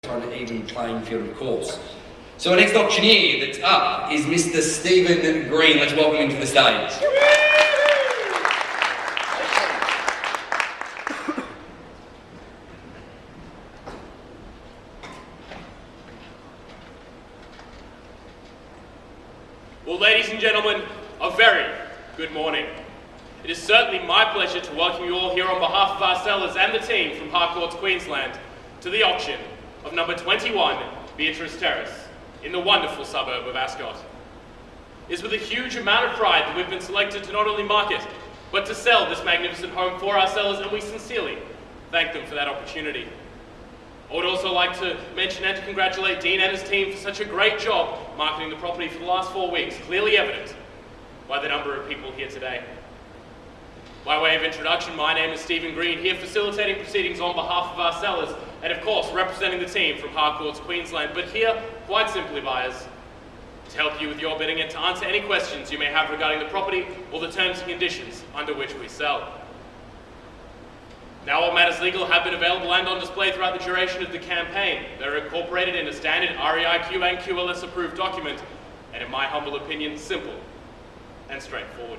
on an even playing field, of course. So our next auctioneer that's up is Mr. Stephen Green. Let's welcome him to the stage. Well, ladies and gentlemen, a very good morning. It is certainly my pleasure to welcome you all here on behalf of our sellers and the team from Harcourts Queensland to the auction of number 21 Beatrice Terrace in the wonderful suburb of Ascot. It is with a huge amount of pride that we've been selected to not only market, but to sell this magnificent home for our sellers, and we sincerely thank them for that opportunity. I would also like to mention and to congratulate Dean and his team for such a great job marketing the property for the last 4 weeks, clearly evident by the number of people here today. By way of introduction, my name is Stephen Green, here facilitating proceedings on behalf of our sellers, and of course representing the team from Harcourts Queensland, but here, quite simply, buyers, to help you with your bidding and to answer any questions you may have regarding the property or the terms and conditions under which we sell. Now, all matters legal have been available and on display throughout the duration of the campaign. They're incorporated in a standard REIQ and QLS approved document, and in my humble opinion, simple and straightforward.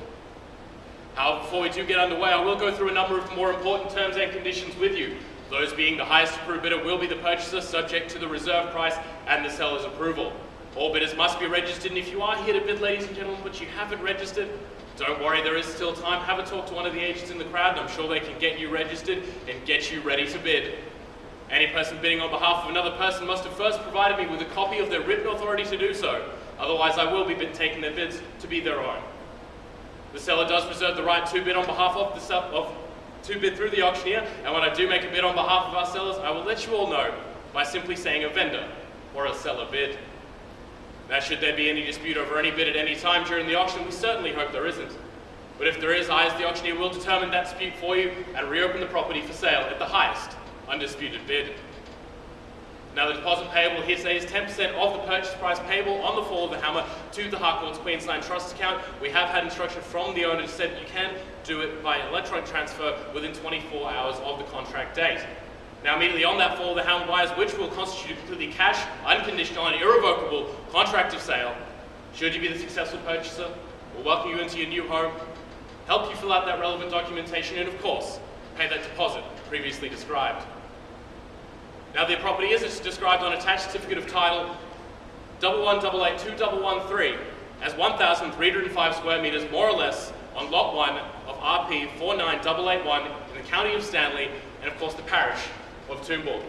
However, before we do get underway, I will go through a number of more important terms and conditions with you. Those being the highest approved bidder will be the purchaser, subject to the reserve price and the seller's approval. All bidders must be registered, and if you are here to bid, ladies and gentlemen, but you haven't registered, don't worry, there is still time. Have a talk to one of the agents in the crowd, and I'm sure they can get you registered and get you ready to bid. Any person bidding on behalf of another person must have first provided me with a copy of their written authority to do so. Otherwise, I will be taking their bids to be their own. The seller does reserve the right to bid on behalf of to bid through the auctioneer, and when I do make a bid on behalf of our sellers, I will let you all know by simply saying a vendor or a seller bid. Now, should there be any dispute over any bid at any time during the auction, we certainly hope there isn't. But if there is, I, as the auctioneer, will determine that dispute for you and reopen the property for sale at the highest undisputed bid. Now, the deposit payable here today is 10% of the purchase price payable on the fall of the hammer to the Harcourts Queensland Trust account. We have had instruction from the owner to say that you can do it by electronic transfer within 24 hours of the contract date. Now, immediately on that fall of the hammer, buyers, which will constitute a completely cash, unconditional and irrevocable contract of sale, should you be the successful purchaser, we'll welcome you into your new home, help you fill out that relevant documentation, and of course, pay that deposit previously described. Now, the property is described on attached certificate of title 1188213 as 1,305 square metres, more or less, on Lot 1 of RP 49881 in the County of Stanley, and of course the parish of Toomble.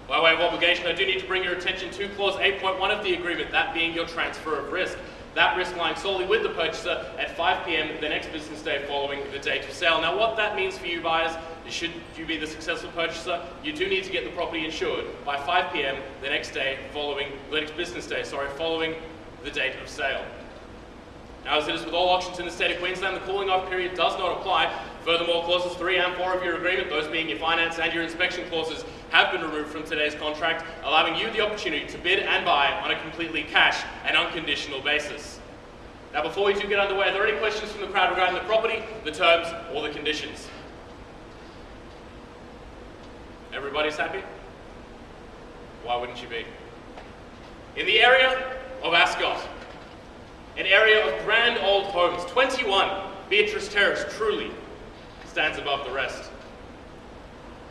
By way of obligation, I do need to bring your attention to clause 8.1 of the agreement, that being your transfer of risk. That risk lying solely with the purchaser at 5 p.m. the next business day following the date of sale. Now, what that means for you buyers is, should you be the successful purchaser, you do need to get the property insured by 5 p.m. the next day following the next business day, following the date of sale. Now, as it is with all auctions in the state of Queensland, the cooling off period does not apply. Furthermore, clauses 3 and 4 of your agreement, those being your finance and your inspection clauses, have been removed from today's contract, allowing you the opportunity to bid and buy on a completely cash and unconditional basis. Now, before we do get underway, are there any questions from the crowd regarding the property, the terms, or the conditions? Everybody's happy? Why wouldn't you be? In the area of Ascot, an area of grand old homes, 21 Beatrice Terrace truly stands above the rest.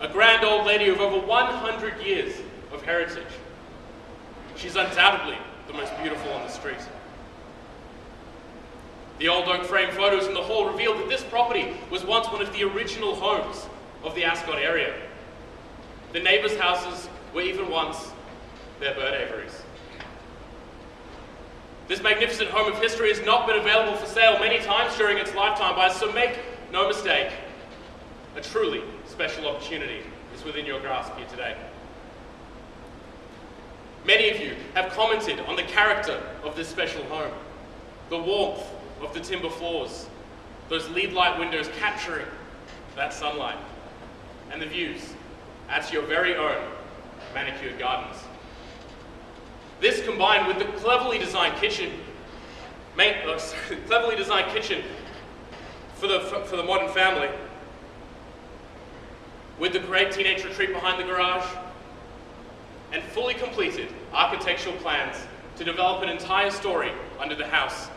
A grand old lady of over 100 years of heritage. She's undoubtedly the most beautiful on the street. The old oak frame photos in the hall revealed that this property was once one of the original homes of the Ascot area. The neighbours' houses were even once their bird aviaries. This magnificent home of history has not been available for sale many times during its lifetime, buyers, so make no mistake, a truly special opportunity is within your grasp here today. Many of you have commented on the character of this special home, the warmth of the timber floors, those lead light windows capturing that sunlight, and the views add to your very own manicured gardens. This, combined with the cleverly designed kitchen, for the modern family, with the great teenage retreat behind the garage, and fully completed architectural plans to develop an entire story under the house,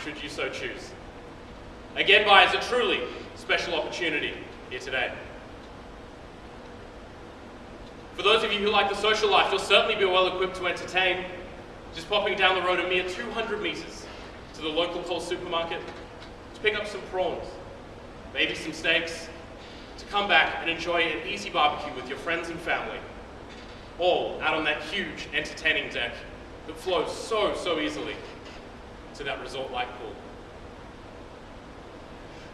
should you so choose. Again, buyers, a truly special opportunity here today. For those of you who like the social life, you'll certainly be well equipped to entertain. Just popping down the road a mere 200 meters to the local Coles supermarket to pick up some prawns, maybe some steaks, to come back and enjoy an easy barbecue with your friends and family, all out on that huge entertaining deck that flows so easily to that resort-like pool.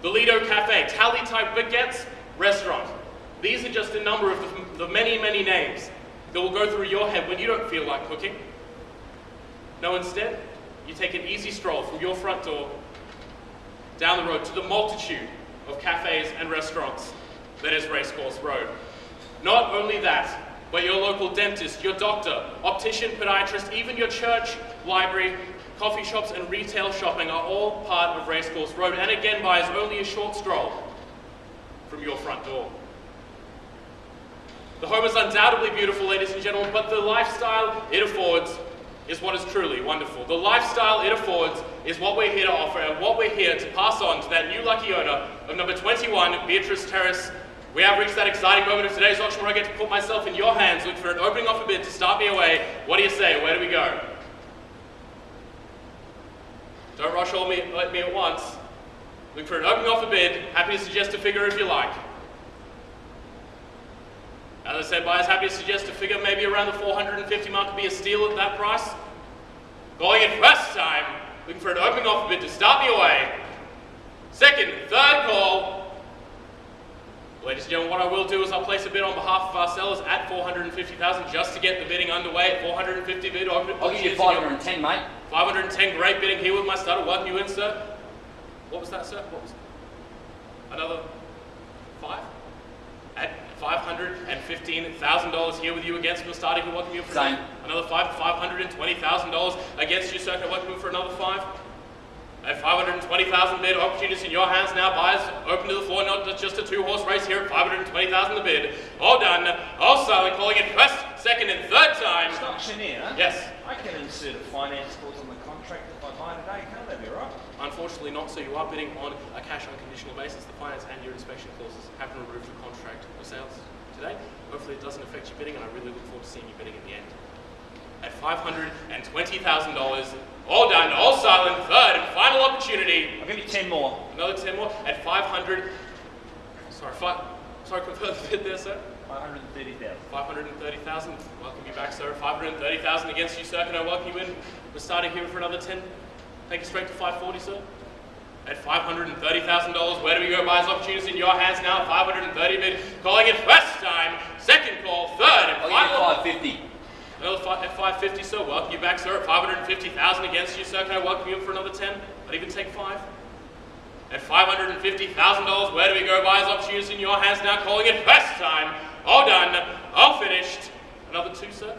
The Lido Cafe, tally-type baguettes restaurant. These are just a number of the many names that will go through your head when you don't feel like cooking. No, instead, you take an easy stroll from your front door down the road to the multitude of cafes and restaurants that is Racecourse Road. Not only that, but your local dentist, your doctor, optician, podiatrist, even your church, library, coffee shops and retail shopping are all part of Racecourse Road, and again buyers only a short stroll from your front door. The home is undoubtedly beautiful, ladies and gentlemen, but the lifestyle it affords is what is truly wonderful. The lifestyle it affords is what we're here to offer, and what we're here to pass on to that new lucky owner of number 21, Beatrice Terrace. We have reached that exciting moment of today's auction where I get to put myself in your hands, look for an opening offer bid to start me away. What do you say? Where do we go? Don't rush all me at once. Look for an opening offer bid. Happy to suggest a figure if you like. As I said, buyers, happy to suggest a figure maybe around the 450 mark would be a steal at that price. Calling it first time. Looking for an opening offer bid to start me away. Second, third call. Ladies and gentlemen, what I will do is I'll place a bid on behalf of our sellers at 450,000 just to get the bidding underway at 450 bid. I'll give you 510, mate. 510, great bidding here with my starter. Welcome you in, sir. What was that, sir? What was it? Another 5? At $515,000 here with you against my starter. Who welcome you for Same. Another 5, $520,000 against you, sir. Can I welcome you for another 5? At 520,000 bid, opportunities in your hands now. Buyers open to the floor, not just a 2-horse race here at 520,000 the bid. All done, all silent, calling it first, second, and third time. Mr. Auctioneer, Yes. I can insert a finance clause on the contract if I buy today, can't that be right? Unfortunately not, so you are bidding on a cash unconditional basis. The finance and your inspection clauses have been removed from contract for sales today. Hopefully it doesn't affect your bidding, and I really look forward to seeing you bidding at the end. At $520,000, all done, all silent, third and final opportunity. I'll give you 10 more. Another 10 more at 500. Sorry, confirm the bid there, sir. 530,000. 530,000. Welcome you back, sir. 530,000 against you, sir. Can I welcome you in? We're starting here for another 10. Take it straight to 540, sir. At $530,000, where do we go? Buyers opportunities in your hands now. 530 bid. Calling it first time, second call, third and final. 550. Another at 550, sir. Welcome you back, sir. At 550,000 against you, sir. Can I welcome you in for another 10? I'd even take 5. At $550,000, where do we go? Buyers opportunities in your hands now. Calling it first time. All done. All finished. Another 2, sir.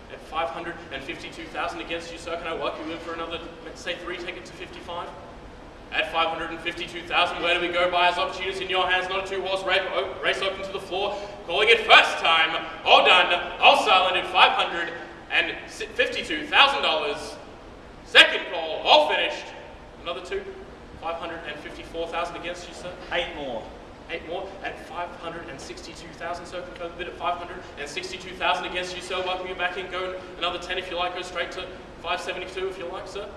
At 552,000 against you, sir. Can I welcome you in for another, let's say 3? Take it to 55. At 552,000, where do we go? Buyers opportunities in your hands. Not a 2-horse race open to the floor. Calling it first time. All done. All silent at $552,000. Second call. All finished. Another 2. 554,000 against you, sir. 8 more. 8 more at 562,000, so confirm the bid at 562,000 against you, sir. Welcome you back in. Go another 10 if you like. Go straight to 572 if you like, sir.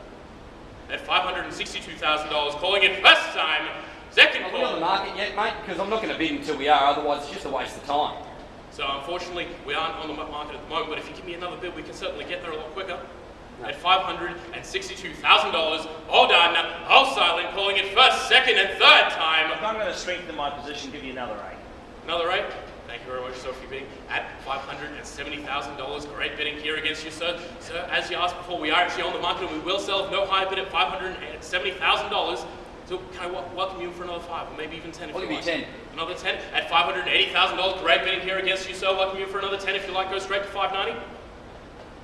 At $562,000, calling it first time. Second Are call. we on the market yet, mate? Because I'm not going to bid until we are, otherwise it's just a waste of time. So unfortunately, we aren't on the market at the moment, but if you give me another bid, we can certainly get there a lot quicker. At $562,000, all done, all silent, calling it first, second, and third time. If I'm going to strengthen my position, give you another 8. Another 8. Thank you very much, sir, for your bidding at $570,000. Great bidding here against you, sir. Sir, as you asked before, we are actually on the market and we will sell no higher bid at $570,000. So can I welcome you for another 5, or maybe even 10 if you like? I'll give you 10. Another 10 at $580,000. Great bidding here against you, sir. Welcome you for another 10 if you like. Go straight to $590.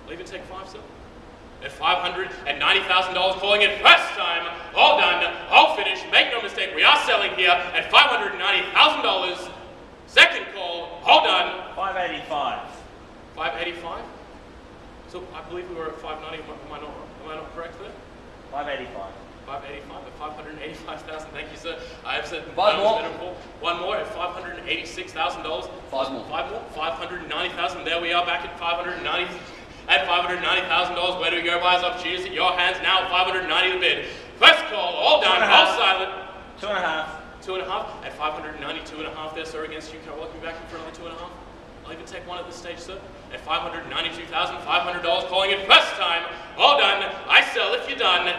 I'll even take 5, sir. At $590,000, calling it first time. All done, all finished. Make no mistake, we are selling here at $590,000. Second call. Hold on. 585. 585? So I believe we were at 590. Am I not correct there? 585. 585 at 585,000. Thank you, sir. I have said Five more. One more at $586,000. Five more. Five more. 590,000. There we are back at 590. At $590,000. Where do we go, buyers? Opportunities at your hands now. 590 the bid. First call. All done. All silent. 2.5. 2.5 at 590. 2.5 there, sir. Against you. Can I welcome you back in for another 2.5? I'll even take one at this stage, sir. At $592,500. Calling it first time. All done. I sell if you're done.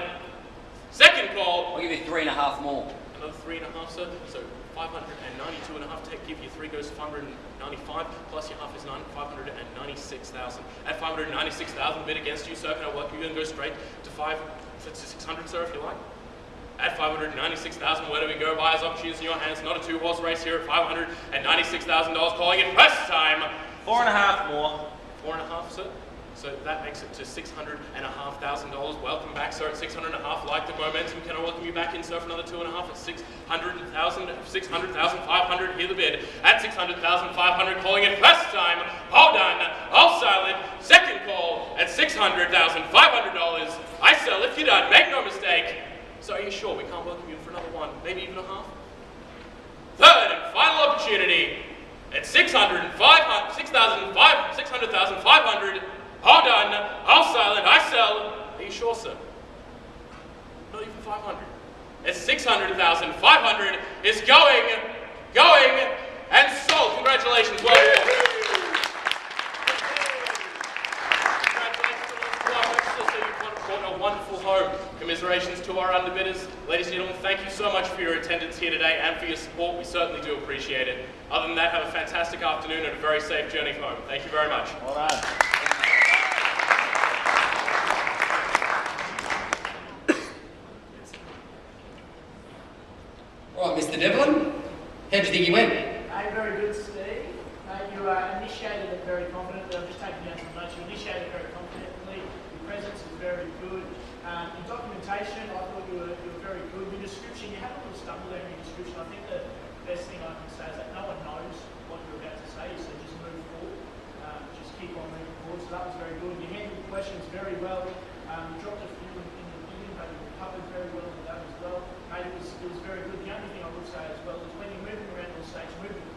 Second call. I'll give you 3.5 more. Another 3.5, sir. So 592.5. Give you 3 goes to 595. Plus your half is 596,000. At 596,000 bid against you, sir. Can I work you and go straight to 600, sir, if you like? At 596,000, where do we go? Buyers opportunities in your hands. Not a 2-horse race here at $596,000. Calling it first time. 4.5 more. 4.5, sir. So that makes it to $600,500. Welcome back, sir, at $600,500. Like the momentum, can I welcome you back in, sir, for another 2.5 at $600,500. Hear the bid at $600,500. Calling it first time. All done. All silent. Second call at $600,500. I sell if you're done. Make no mistake. So are you sure we can't welcome you for another one, maybe even a half? Third and final opportunity at $600,500. All done, all silent, I sell. Are you sure, sir? Not even 500. At 600,500 is going, and sold. Congratulations, well done. A wonderful home. Commiserations to our underbidders. Ladies and gentlemen, thank you so much for your attendance here today and for your support. We certainly do appreciate it. Other than that, have a fantastic afternoon and a very safe journey home. Thank you very much. Well done. All right, Mr. Devlin, how do you think he went? Very good, Steve. You initiated it very confidently. I'm just taking down some notes. You initiated it very confidently. Your presence is very good. Your documentation, I thought you were very good. Your description, you had a little stumble there in your description. I think the best thing I can say is that no one knows what you're about to say, so just move forward. Just keep on moving forward. So that was very good. You handled the questions very well. You dropped a few in the beginning, but you covered very well with that as well. Mate, it was very good. The only thing I would say as well is when you're moving around the stage, moving